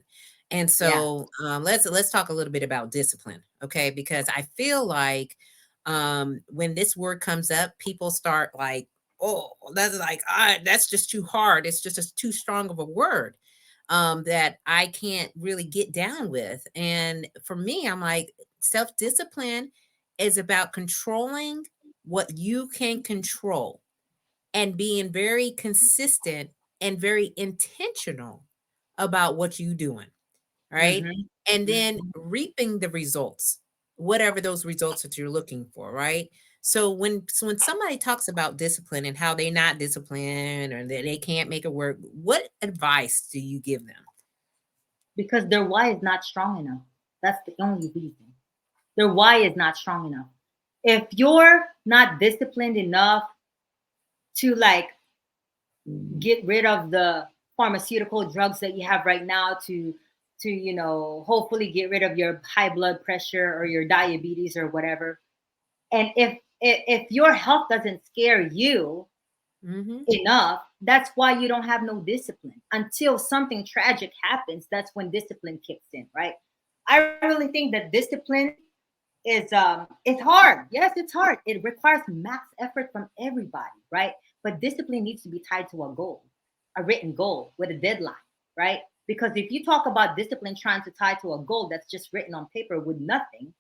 And Yeah. so let's talk a little bit about discipline, okay? Because I feel like when this word comes up, people start like, oh, that's like that's just too hard. It's just too strong of a word that I can't really get down with. And for me, I'm like, self discipline is about controlling what you can control and being very consistent and very intentional about what you're doing, right? Mm-hmm. And then Mm-hmm. reaping the results, whatever those results that you're looking for, right? So when somebody talks about discipline and how they're not disciplined or that they can't make it work, what advice do you give them? Because their why is not strong enough. That's the only reason. Their why is not strong enough. If you're not disciplined enough to like get rid of the pharmaceutical drugs that you have right now to hopefully get rid of your high blood pressure or your diabetes or whatever, and if your health doesn't scare you Hmm. enough, that's why you don't have no discipline until something tragic happens. That's when discipline kicks in, right? I really think that discipline is it's hard. Yes, it's hard. It requires max effort from everybody, right? But discipline needs to be tied to a goal, a written goal with a deadline, right? Because if you talk about discipline trying to tie to a goal that's just written on paper with nothing,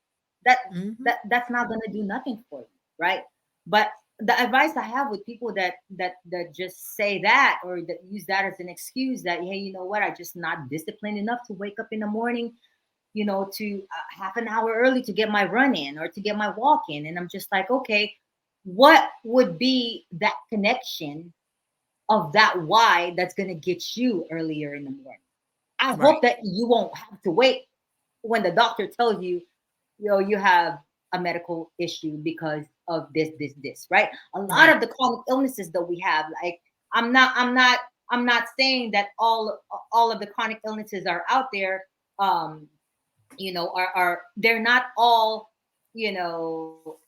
that Hmm. that's not going to do nothing for you, right? But the advice I have with people that just say that or that use that as an excuse that, hey, you know what, I just not disciplined enough to wake up in the morning, to half an hour early to get my run in or to get my walk in. And I'm just like, okay, what would be that connection of that why that's going to get you earlier in the morning? I Right. hope that you won't have to wait when the doctor tells you, you have a medical issue because of this, right? A lot Right. of the chronic illnesses that we have, like, I'm not saying that all of the chronic illnesses are out there. Are they're not all, you know,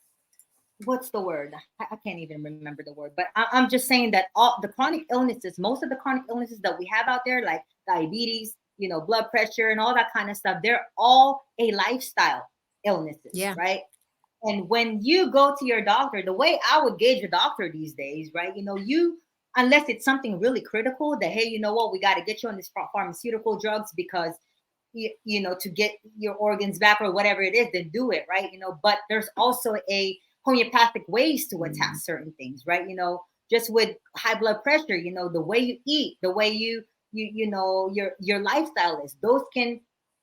what's the word? I can't even remember the word, but I'm just saying that all the chronic illnesses, most of the chronic illnesses that we have out there, like diabetes, blood pressure, and all that kind of stuff, they're all a lifestyle illnesses, Yeah. right? And when you go to your doctor, the way I would gauge a doctor these days, right? Unless it's something really critical that, hey, you know what, we got to get you on this pharmaceutical drugs because to get your organs back or whatever it is, then do it, right? But there's also a homeopathic ways to attack certain things, right? Just with high blood pressure, the way you eat, the way your lifestyle is, those can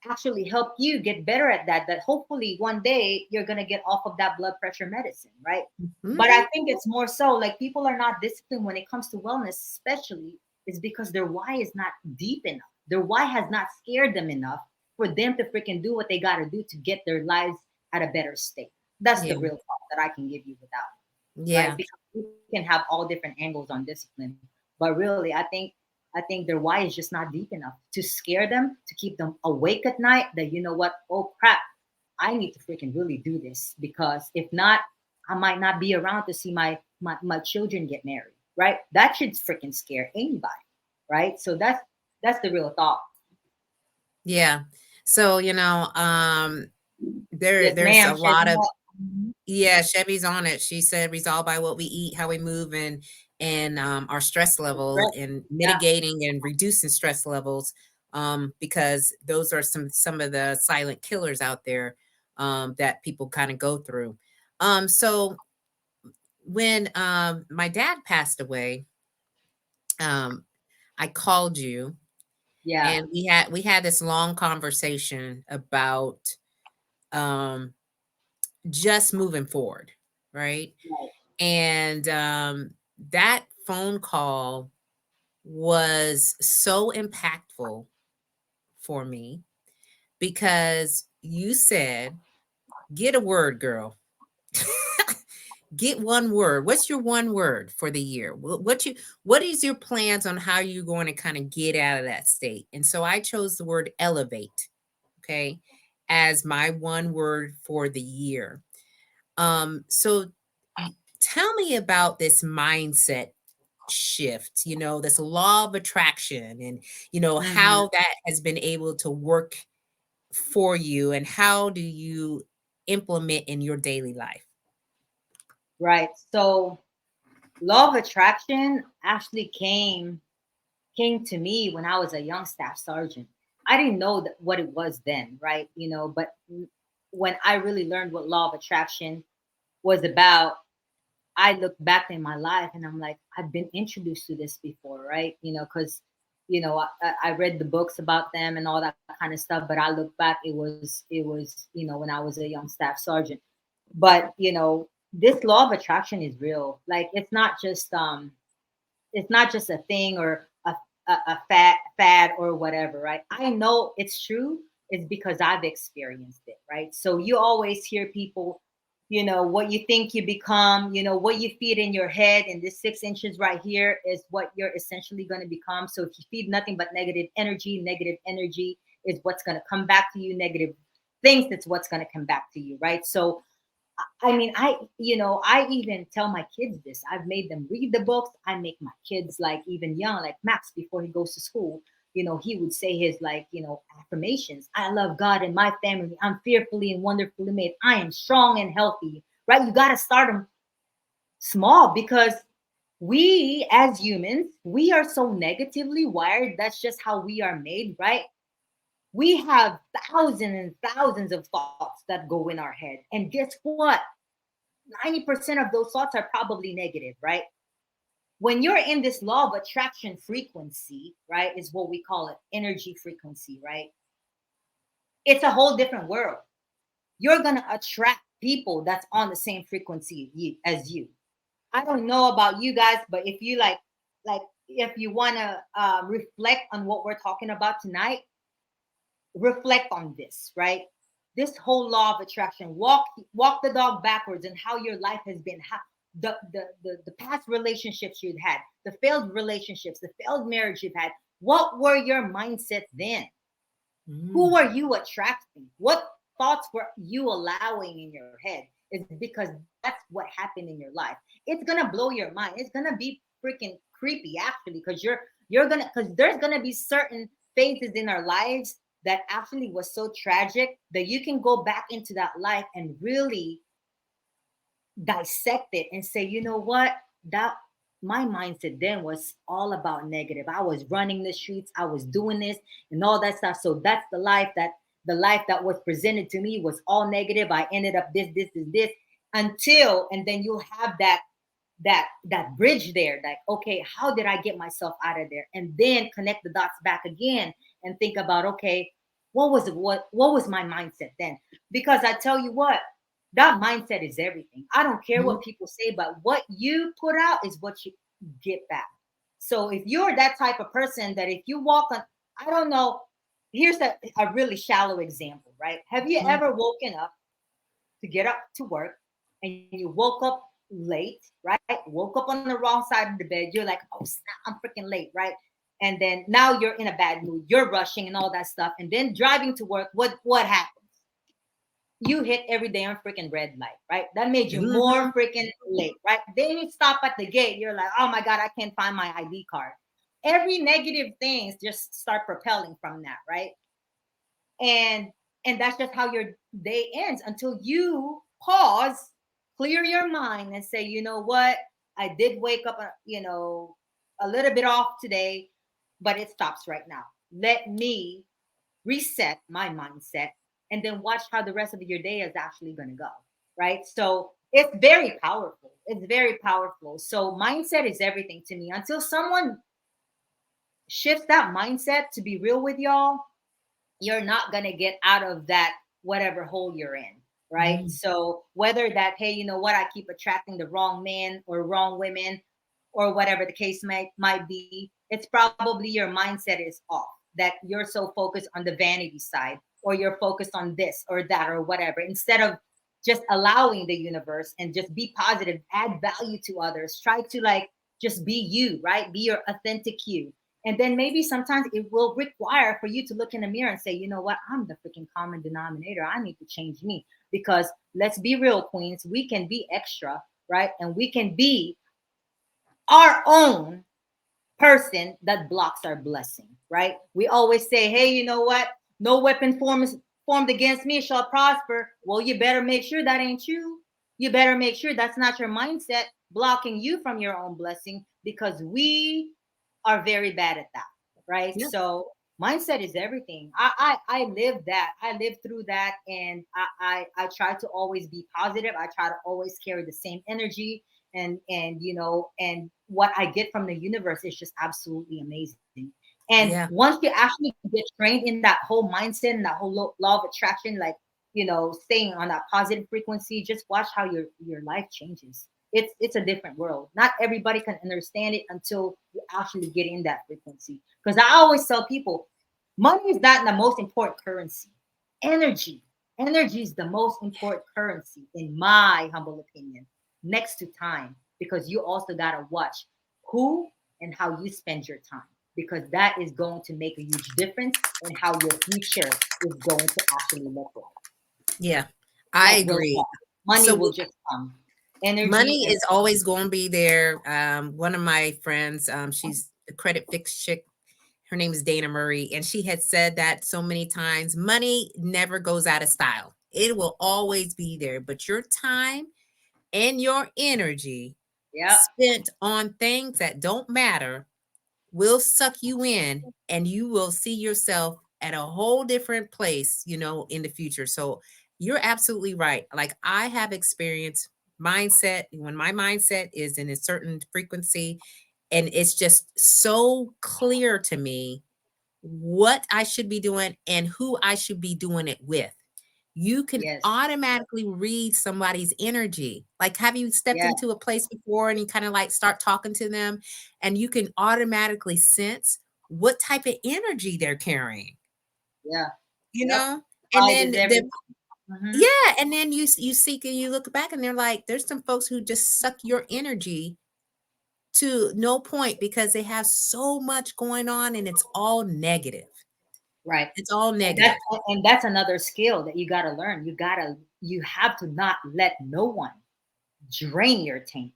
actually help you get better at that hopefully one day you're going to get off of that blood pressure medicine, right? But I Hmm. think it's more so like people are not disciplined when it comes to wellness, especially is because their why is not deep enough. Their why has not scared them enough for them to freaking do what they got to do to get their lives at a better state. That's the Yeah. real thought that I can give you without, right? Yeah. Because we can have all different angles on discipline, but really, I think their why is just not deep enough to scare them, to keep them awake at night. That, you know what? Oh crap! I need to freaking really do this because if not, I might not be around to see my children get married. Right? That should freaking scare anybody. Right? So that's the real thought. Yeah. So, Yes, there's ma'am. a lot of, Mhm. yeah, Chevy's on it. She said resolved by what we eat, how we move, and our stress The level, stress. and Yeah. mitigating and reducing stress levels, because those are some of the silent killers out there, that people kind of go through. So when my dad passed away, um, I called you, Yeah. and we had this long conversation about um, just moving forward, right? Right. And that phone call was so impactful for me because you said, get a word, girl. Get one word. What's your one word for the year? What is your plans on how you're going to kind of get out of that state? And so I chose the word elevate, okay, as my one word for the year. So tell me about this mindset shift, this law of attraction, and Mhm. how that has been able to work for you, and how do you implement in your daily life? Right. So law of attraction actually came to me when I was a young staff sergeant. I didn't know what it was then, right? But when I really learned what law of attraction was about, I look back in my life and I'm like, I've been introduced to this before, right? Because I read the books about them and all that kind of stuff. But I look back, it was when I was a young staff sergeant. But this law of attraction is real. Like it's not just a thing or a fad or whatever, right? I know it's true. It's because I've experienced it, right? So you always hear people, what you think you become, what you feed in your head, and this 6 inches right here is what you're essentially going to become. So if you feed nothing but negative energy is what's going to come back to you. Negative things, that's what's going to come back to you, right? So I mean, I even tell my kids this. I've made them read the books. I make my kids, like, even young, like Max, before he goes to school, he would say his, like, affirmations. I love God and my family. I'm fearfully and wonderfully made. I am strong and healthy, right? You got to start them small because we as humans, we are so negatively wired. That's just how we are made, right? We have thousands and thousands of thoughts that go in our head. And guess what? 90% of those thoughts are probably negative, right? When you're in this law of attraction frequency, right, is what we call it, energy frequency, right? It's a whole different world. You're going to attract people that's on the same frequency as you. I don't know about you guys, but if you like, if you want to reflect on what we're talking about tonight, reflect on this, right? This whole law of attraction. Walk the dog backwards and how your life has been. How, the past relationships you've had, the failed relationships, the failed marriage you've had. What were your mindset then? Who Mm. were you attracting? What thoughts were you allowing in your head? Is because that's what happened in your life. It's gonna blow your mind. It's gonna be freaking creepy, actually, because because there's gonna be certain phases in our lives that actually was so tragic that you can go back into that life and really dissect it and say, you know what, that my mindset then was all about negative. I was running the streets, I was doing this and all that stuff. So that's the life that was presented to me was all negative. I ended up this until, and then you'll have that bridge there, like, okay, how did I get myself out of there? And then connect the dots back again and think about, okay, what was my mindset then? Because I tell you what, that mindset is everything. I don't care Mhm. what people say, but what you put out is what you get back. So if you're that type of person that if you walk on, I don't know, here's a really shallow example, right? Have you Mhm. ever woken up to get up to work and you woke up late, right? Woke up on the wrong side of the bed. You're like, oh snap, I'm freaking late, right? And then now you're in a bad mood. You're rushing and all that stuff. And then driving to work, what happens? You hit every damn freaking red light, right? That made you more Mhm. freaking late, right? Then you stop at the gate. You're like, oh my God, I can't find my ID card. Every negative things just start propelling from that, right? and and that's just how your day ends until you pause, clear your mind and say, you know what, I did wake up a little bit off today, but it stops right now. Let me reset my mindset and then watch how the rest of your day is actually going to go, right? So it's very powerful. It's very powerful. So mindset is everything to me. Until someone shifts that mindset, to be real with y'all, you're not going to get out of that whatever hole you're in, right? Mm. So whether that, hey, you know what, I keep attracting the wrong men or wrong women, or whatever the case might be, it's probably your mindset is off. That you're so focused on the vanity side, or you're focused on this or that or whatever, instead of just allowing the universe and just be positive, add value to others, try to like just be you, right? Be your authentic you. And then maybe sometimes it will require for you to look in the mirror and say, you know what, I'm the freaking common denominator. I need to change me. Because let's be real, queens, we can be extra, right? And we can be our own person that blocks our blessing, right? We always say, hey, you know what? No weapon formed against me shall prosper. Well, you better make sure that ain't you. You better make sure that's not your mindset blocking you from your own blessing, because we are very bad at that, right? Yeah. So mindset is everything. I live that. I live through that, and I try to always be positive. I try to always carry the same energy, and you know, and what I get from the universe is just absolutely amazing. And Yeah. once you actually get trained in that whole mindset and that whole law of attraction, like, you know, staying on that positive frequency, just watch how your life changes. It's a different world. Not everybody can understand it until you actually get in that frequency. Because I always tell people, money is not the most important currency. Energy, energy is the most important currency, in my humble opinion, next to time. Because you also gotta watch who and how you spend your time, because that is going to make a huge difference in how your future is going to actually look like. Yeah. I Like real agree. talk. Money So will just come. Energy money and is always going to be there. One of my friends, she's a credit fix chick. Her name is Dana Murray, and she had said that so many times. Money never goes out of style. It will always be there, but your time and your energy yep, spent on things that don't matter will suck you in, and you will see yourself at a whole different place, in the future. So you're absolutely right. Like, I have experienced mindset when my mindset is in a certain frequency, and it's just so clear to me what I should be doing and who I should be doing it with. You can yes, automatically read somebody's energy. Like, have you stepped yeah, into a place before and you kind of like start talking to them, and you can automatically sense what type of energy they're carrying, yeah, you yep. know? And Pride then is everything. Hmm. yeah, and then you seek and you look back and they're like, there's some folks who just suck your energy to no point because they have so much going on and it's all negative. Right. It's all And that's negative. and that's another skill that you gotta learn. You have to not let no one drain your tank.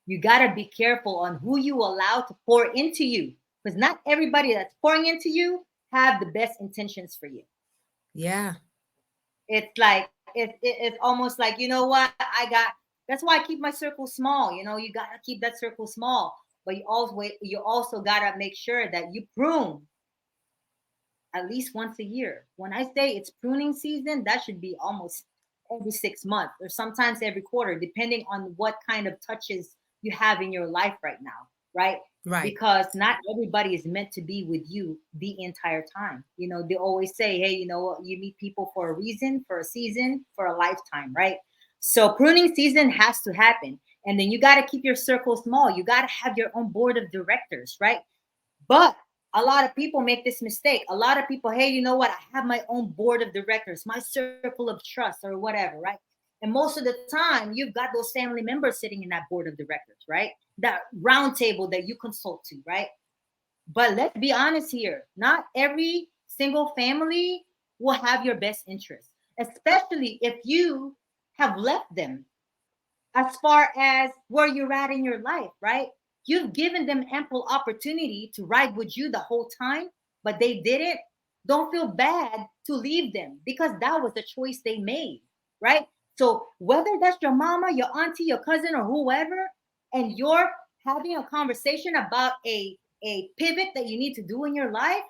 You gotta be careful on who you allow to pour into you. Because not everybody that's pouring into you have the best intentions for you. Yeah. It's like it's almost like, you know what, I got, that's why I keep my circle small. You know, you gotta keep that circle small, but you also gotta make sure that you prune at least once a year. When I say it's pruning season, that should be almost every 6 months or sometimes every quarter, depending on what kind of touches you have in your life right now, right? Right. Because not everybody is meant to be with you the entire time. You know, they always say, hey, you know, you meet people for a reason, for a season, for a lifetime, right? So pruning season has to happen. And then you got to keep your circle small. You got to have your own board of directors, right? But a lot of people make this mistake. A lot of people, hey, you know what? I have my own board of directors, my circle of trust, or whatever, right? And most of the time, you've got those family members sitting in that board of directors, right? That round table that you consult to, right? But let's be honest here. Not every single family will have your best interest, especially if you have left them as far as where you're at in your life, right? You've given them ample opportunity to ride with you the whole time, but they didn't. Don't feel bad to leave them because that was the choice they made, right? So whether that's your mama, your auntie, your cousin, or whoever, and you're having a conversation about a pivot that you need to do in your life,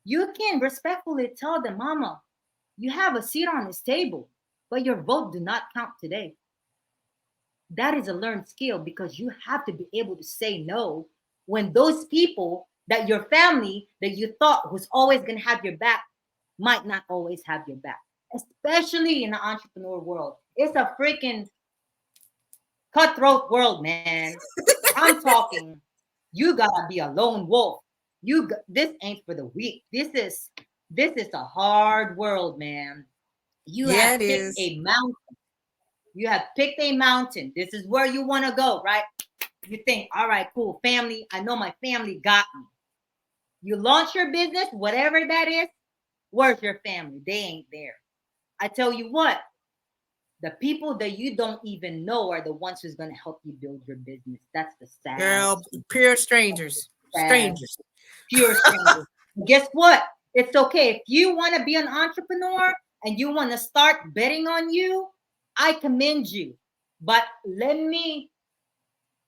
you can respectfully tell them, mama, you have a seat on this table, but your vote do not count today. That is a learned skill because you have to be able to say no when those people that your family that you thought was always going to have your back might not always have your back, especially in the entrepreneur world. It's a freaking cutthroat world, man. I'm talking. You gotta be a lone wolf. This ain't for the weak. This is a hard world, man. You have Yeah, it picked is. a mountain. You have picked a mountain. This is where you want to go, right? You think, all right, cool, family. I know my family got me. You launch your business, whatever that is. Where's your family? They ain't there. I tell you what, the people that you don't even know are the ones who's going to help you build your business. That's the sad, Girl, pure strangers. sad, Strangers. pure stranger. Guess what? It's okay. If you want to be an entrepreneur and you want to start betting on you, I commend you. But let me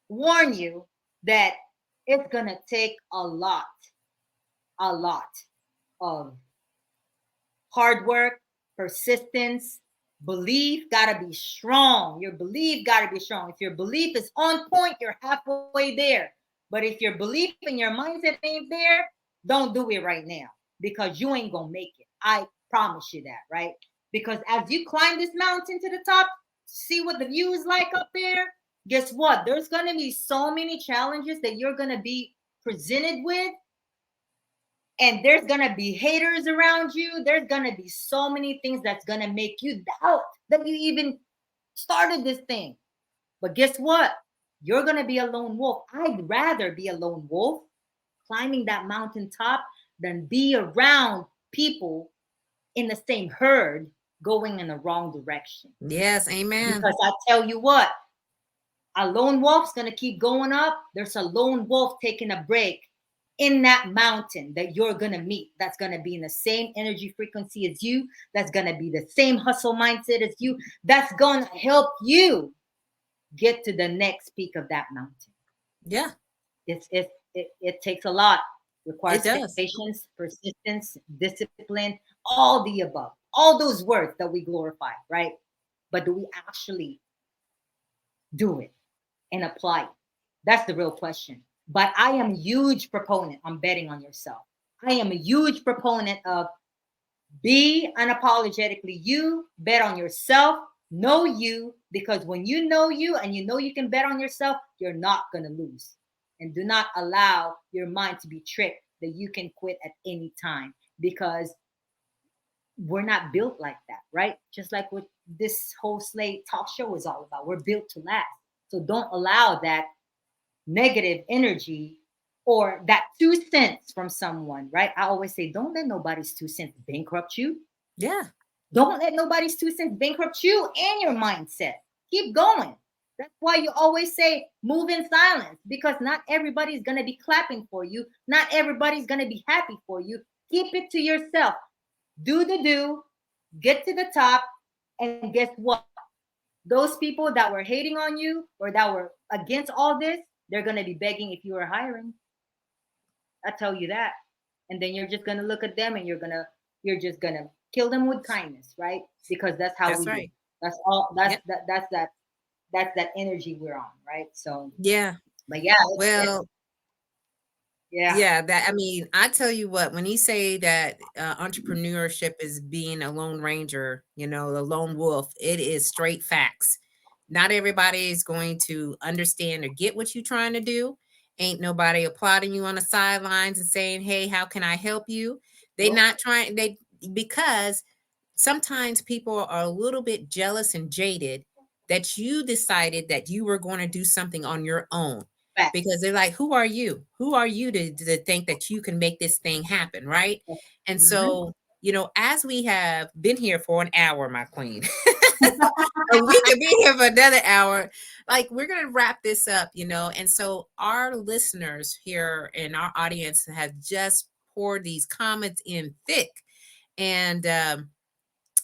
warn you that it's going to take a lot of hard work, persistence, belief gotta be strong. Your belief gotta be strong. If your belief is on point, you're halfway there. But if your belief and your mindset ain't there, don't do it right now because you ain't gonna make it. I promise you that, right? Because as you climb this mountain to the top, see what the view is like up there. Guess what? There's gonna be so many challenges that you're gonna be presented with, and there's gonna be haters around you. There's gonna be so many things that's gonna make you doubt that you even started this thing. But guess what? You're gonna be a lone wolf. I'd rather be a lone wolf climbing that mountaintop than be around people in the same herd going in the wrong direction. Yes, amen. Because I tell you what, a lone wolf's gonna keep going up. There's a lone wolf taking a break in that mountain that you're gonna meet. That's gonna be in the same energy frequency as you. That's gonna be the same hustle mindset as you. That's gonna help you get to the next peak of that mountain. Yeah, It takes a lot. it Requires does. patience, persistence, discipline, all the above. All those words that we glorify, right? But do we actually do it and apply it? That's the real question. But I am a huge proponent on betting on yourself. I am a huge proponent of be unapologetically you, bet on yourself, know you, because when you know you and you know you can bet on yourself, you're not going to lose. And do not allow your mind to be tricked that you can quit at any time because we're not built like that, right? Just like what this whole Slate talk show is all about. We're built to last. So don't allow that negative energy or that 2 cents from someone, right? I always say, don't let nobody's 2 cents bankrupt you. Yeah. Don't let nobody's 2 cents bankrupt you and your mindset. Keep going. That's why you always say move in silence because not everybody's going to be clapping for you. Not everybody's going to be happy for you. Keep it to yourself. Do the do, get to the top, and guess what? Those people that were hating on you or that were against all this, they're going to be begging if you are hiring. I tell you that. And then you're just going to look at them and you're just going to kill them with kindness, right? Because that's how That's we do. right. That's all Yep. that's that energy we're on, right? So, Yeah. but yeah, it's Well, yeah, yeah, that I mean, I tell you what, when you say that entrepreneurship is being a lone ranger, the lone wolf, it is straight facts. Not everybody is going to understand or get what you're trying to do. Ain't nobody applauding you on the sidelines and saying, "Hey, how can I help you?" They nope, not trying they because sometimes people are a little bit jealous and jaded that you decided that you were going to do something on your own facts. because they're like, who are you? Who are you to think that you can make this thing happen? Right. And Mm-hmm. so, as we have been here for an hour, my queen, and we could be here for another hour, like we're going to wrap this up, and so our listeners here in our audience have just poured these comments in thick. And,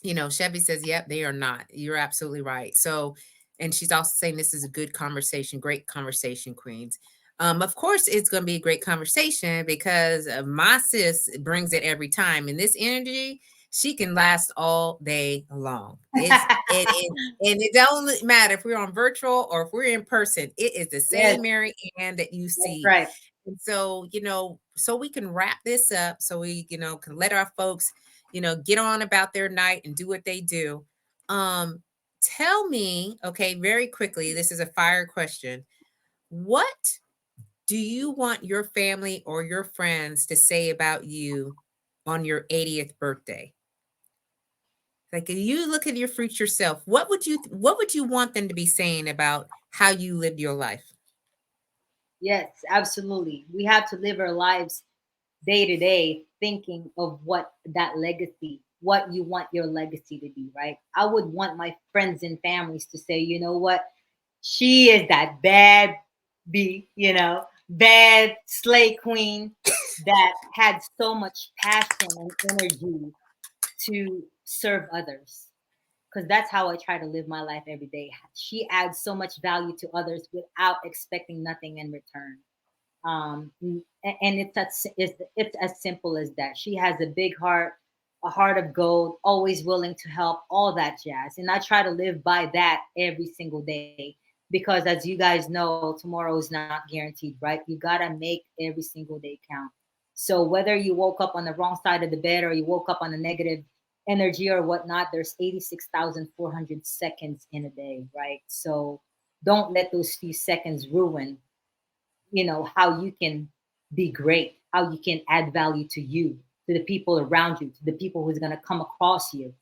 Chevy says, yep, they are not. You're absolutely right. So, and she's also saying this is a good conversation, great conversation, Queens. Of course, it's going to be a great conversation because my sis brings it every time. And this energy, she can last all day long. And it don't matter if we're on virtual or if we're in person. It is the Yes, same Mary Ann that you that's see. right. And so, so we can wrap this up so we, can let our folks get on about their night and do what they do. Um, Tell me, okay, very quickly, this is a fire question. What do you want your family or your friends to say about you on your 80th birthday? Like if you look at your future self, what would you want them to be saying about how you lived your life? Yes, absolutely. We have to live our lives day to day thinking of what that legacy, what you want your legacy to be, right? I would want my friends and families to say, you know what? She is that bad bad slay queen that had so much passion and energy to serve others. Because that's how I try to live my life every day. She adds so much value to others without expecting nothing in return. And it's as simple as that. She has a big heart, a heart of gold, always willing to help, all that jazz. And I try to live by that every single day because, as you guys know, tomorrow is not guaranteed, right? You gotta make every single day count. So whether you woke up on the wrong side of the bed or you woke up on a negative energy or whatnot, there's 86,400 seconds in a day, right? So don't let those few seconds ruin how you can be great, how you can add value to you, to the people around you, to the people who's going to come across you.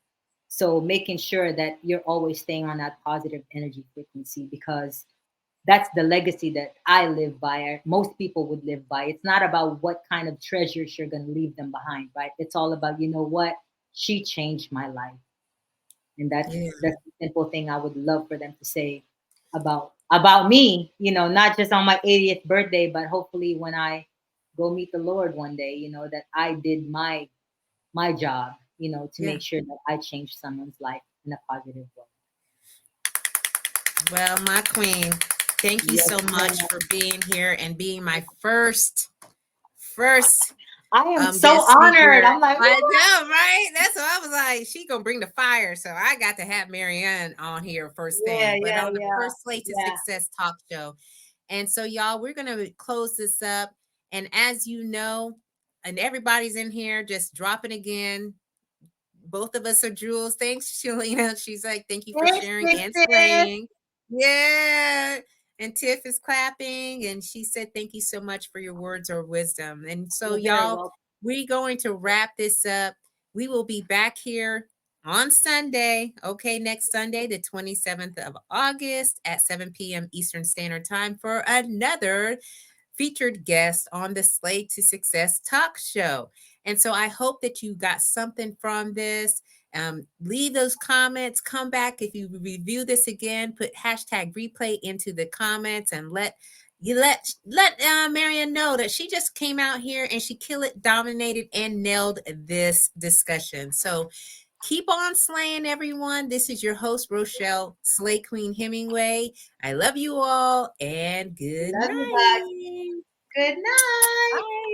So making sure that you're always staying on that positive energy frequency, because that's the legacy that I live by, or most people would live by. It's not about what kind of treasures you're going to leave them behind, right? It's all about, you know what, she changed my life. And Yeah. that's the simple thing I would love for them to say about me, not just on my 80th birthday, but hopefully when I go meet the Lord one day, that I did my job, to Yeah. make sure that I changed someone's life in a positive way. Well, my queen, thank you Yes, so much ma'am. for being here and being my first I am so guest honored. speaker. I'm like, I what? know, right? That's what I was like. She gonna bring the fire, so I got to have Maryann on here first Yeah, thing, but yeah, on the yeah, first Slate to yeah. Success talk show. And so, y'all, we're gonna close this up. And as you know, and everybody's in here, just dropping again. Both of us are jewels. Thanks, Shalina. She's like, thank you for Thanks, sharing big and sis. slaying. Yeah. And Tiff is clapping. And she said, thank you so much for your words of wisdom. And so, You're very y'all, welcome. we're going to wrap this up. We will be back here on Sunday. Okay, next Sunday, the 27th of August at 7 p.m. Eastern Standard Time for another featured guest on the Slay to Success talk show. And so I hope that you got something from this. Leave those comments. Come back if you review this again. Put hashtag replay into the comments and let Maryann know that she just came out here and she killed it, dominated, and nailed this discussion. So keep on slaying, everyone. This is your host, Rochelle Slay Queen Hemingway. I love you all and good Love you guys. night. Good night. Bye.